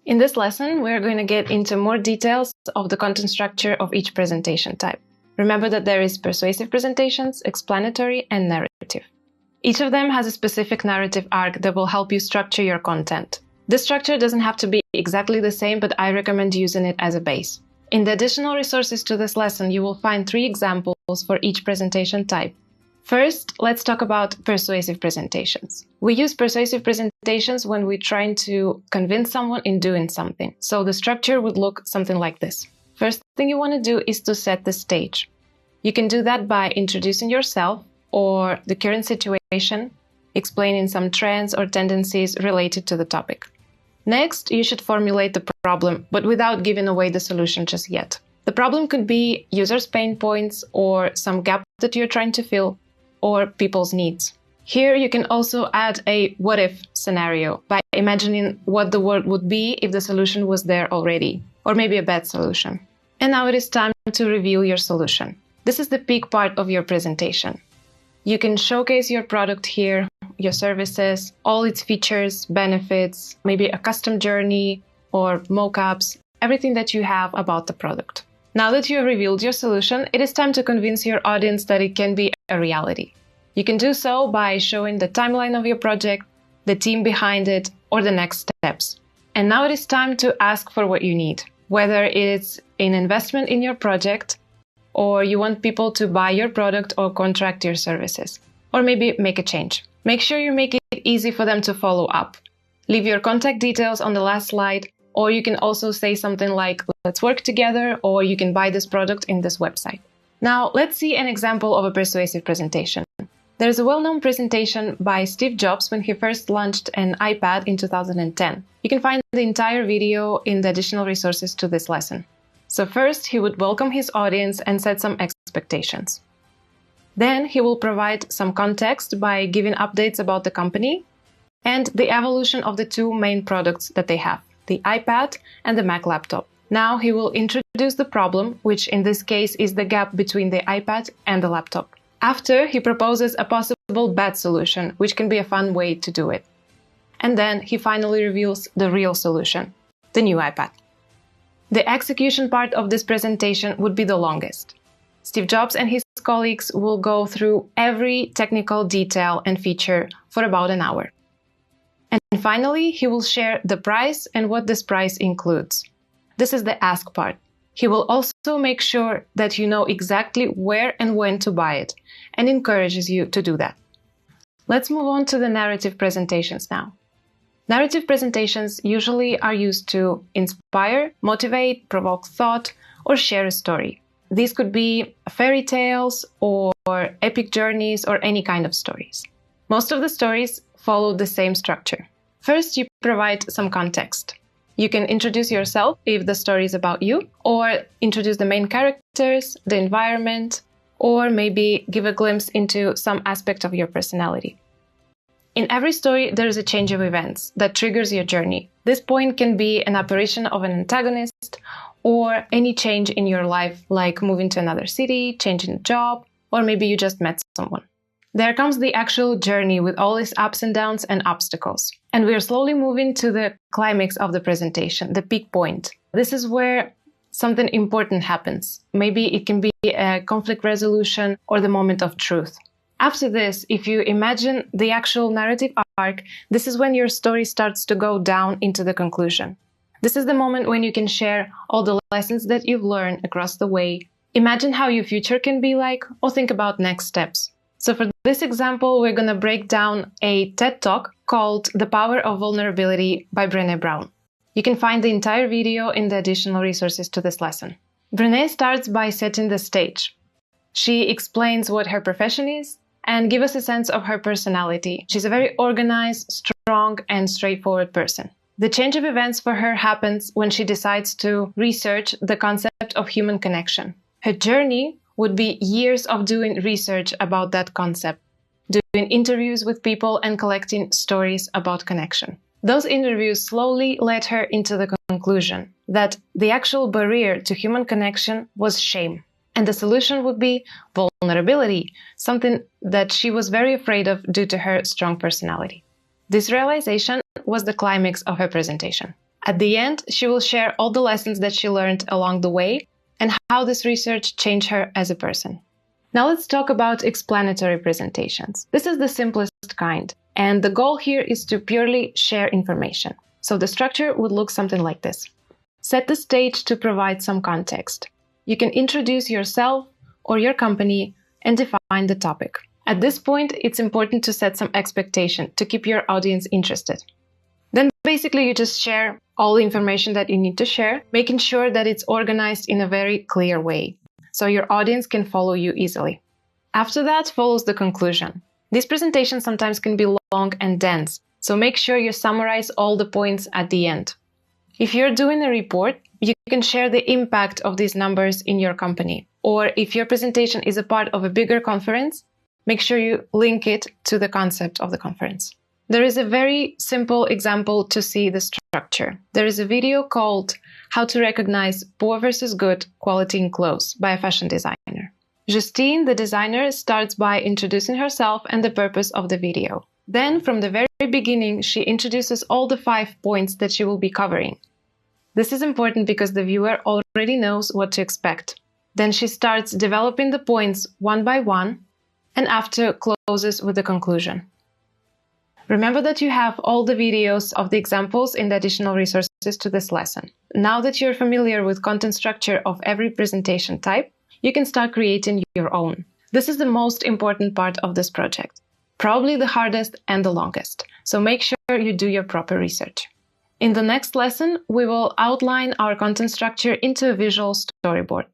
In this lesson, we're going to get into more details of the content structure of each presentation type. Remember that there is persuasive presentations, explanatory, and narrative. Each of them has a specific narrative arc that will help you structure your content. This structure doesn't have to be exactly the same, but I recommend using it as a base. In the additional resources to this lesson, you will find 3 examples for each presentation type. First, let's talk about persuasive presentations. We use persuasive presentations when we're trying to convince someone in doing something. So the structure would look something like this. First thing you want to do is to set the stage. You can do that by introducing yourself or the current situation, explaining some trends or tendencies related to the topic. Next, you should formulate the problem, but without giving away the solution just yet. The problem could be users' pain points or some gap that you're trying to fill, or people's needs. Here you can also add a what-if scenario by imagining what the world would be if the solution was there already, or maybe a bad solution. And now it is time to reveal your solution. This is the peak part of your presentation. You can showcase your product here, your services, all its features, benefits, maybe a custom journey or mockups, everything that you have about the product. Now that you have revealed your solution, it is time to convince your audience that it can be a reality. You can do so by showing the timeline of your project, the team behind it, or the next steps. And now it is time to ask for what you need, whether it's an investment in your project, or you want people to buy your product or contract your services, or maybe make a change. Make sure you make it easy for them to follow up. Leave your contact details on the last slide, or you can also say something like, let's work together, or you can buy this product in this website. Now, let's see an example of a persuasive presentation. There's a well-known presentation by Steve Jobs when he first launched an iPad in 2010. You can find the entire video in the additional resources to this lesson. So first, he would welcome his audience and set some expectations. Then he will provide some context by giving updates about the company and the evolution of the 2 main products that they have, the iPad and the Mac laptop. Now he will introduce the problem, which in this case is the gap between the iPad and the laptop. After, he proposes a possible bad solution, which can be a fun way to do it. And then he finally reveals the real solution, the new iPad. The execution part of this presentation would be the longest. Steve Jobs and his colleagues will go through every technical detail and feature for about an hour. And finally, he will share the price and what this price includes. This is the ask part. He will also make sure that you know exactly where and when to buy it, and encourages you to do that. Let's move on to the narrative presentations now. Narrative presentations usually are used to inspire, motivate, provoke thought, or share a story. These could be fairy tales or epic journeys or any kind of stories. Most of the stories follow the same structure. First, you provide some context. You can introduce yourself if the story is about you, or introduce the main characters, the environment, or maybe give a glimpse into some aspect of your personality. In every story, there is a change of events that triggers your journey. This point can be an apparition of an antagonist or any change in your life, like moving to another city, changing a job, or maybe you just met someone. There comes the actual journey with all its ups and downs and obstacles. And we are slowly moving to the climax of the presentation, the peak point. This is where something important happens. Maybe it can be a conflict resolution or the moment of truth. After this, if you imagine the actual narrative arc, this is when your story starts to go down into the conclusion. This is the moment when you can share all the lessons that you've learned across the way. Imagine how your future can be like, or think about next steps. So for this example, we're going to break down a TED Talk called The Power of Vulnerability by Brené Brown. You can find the entire video in the additional resources to this lesson. Brené starts by setting the stage. She explains what her profession is and gives us a sense of her personality. She's a very organized, strong, and straightforward person. The change of events for her happens when she decides to research the concept of human connection. Her journey would be years of doing research about that concept, doing interviews with people and collecting stories about connection. Those interviews slowly led her into the conclusion that the actual barrier to human connection was shame. And the solution would be vulnerability, something that she was very afraid of due to her strong personality. This realization was the climax of her presentation. At the end, she will share all the lessons that she learned along the way and how this research changed her as a person. Now let's talk about explanatory presentations. This is the simplest kind, and the goal here is to purely share information. So the structure would look something like this. Set the stage to provide some context. You can introduce yourself or your company and define the topic. At this point, it's important to set some expectation to keep your audience interested. Then basically you just share all the information that you need to share, making sure that it's organized in a very clear way, so your audience can follow you easily. After that follows the conclusion. These presentations sometimes can be long and dense, so make sure you summarize all the points at the end. If you're doing a report, you can share the impact of these numbers in your company. Or if your presentation is a part of a bigger conference, make sure you link it to the concept of the conference. There is a very simple example to see the structure. There is a video called How to Recognize Poor versus Good Quality in Clothes by a fashion designer. Justine, the designer, starts by introducing herself and the purpose of the video. Then, from the very beginning, she introduces all the 5 points that she will be covering. This is important because the viewer already knows what to expect. Then she starts developing the points one by one, and after closes with the conclusion. Remember that you have all the videos of the examples in the additional resources to this lesson. Now that you're familiar with content structure of every presentation type, you can start creating your own. This is the most important part of this project, probably the hardest and the longest, so make sure you do your proper research. In the next lesson, we will outline our content structure into a visual storyboard.